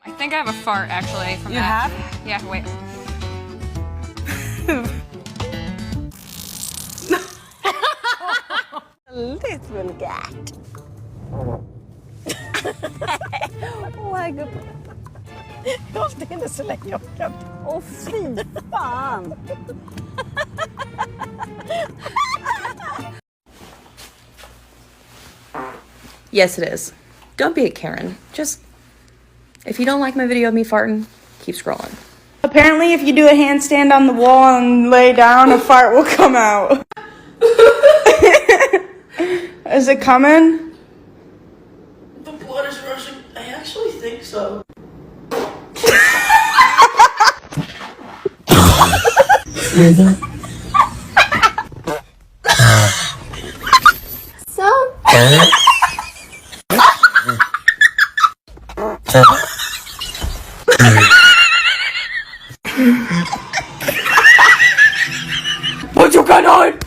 I think I have a fart actually from that. You have? Yeah, wait. Little cat. Åh herregud. Jag ska inte så länge jag kan. Åh fy fan. Yes, it is. Don't be a Karen. Just, if you don't like my video of me farting, keep scrolling. Apparently, if you do a handstand on the wall and lay down, a fart will come out. Is it coming? The blood is rushing. I actually think so. Put your gun on!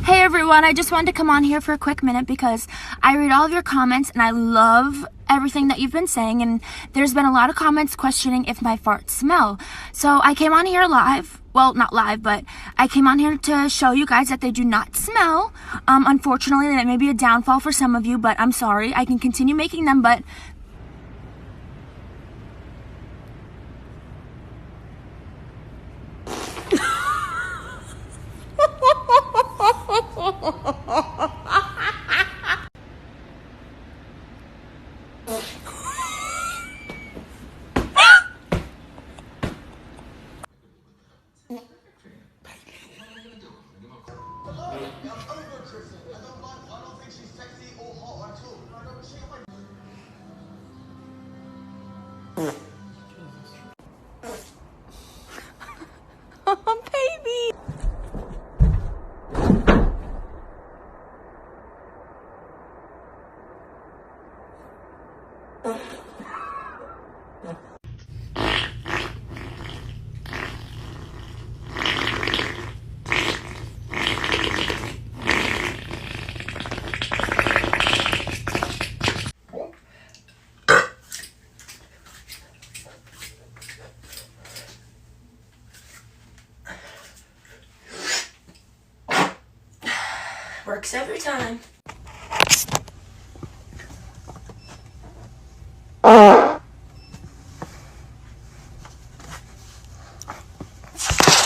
Hey everyone, I just wanted to come on here for a quick minute because I read all of your comments and I love everything that you've been saying, and there's been a lot of comments questioning if my farts smell. So I came on here live, well not live, but I came on here to show you guys that they do not smell. Unfortunately that may be a downfall for some of you, but I'm sorry. I can continue making them, but oh baby. Works every time.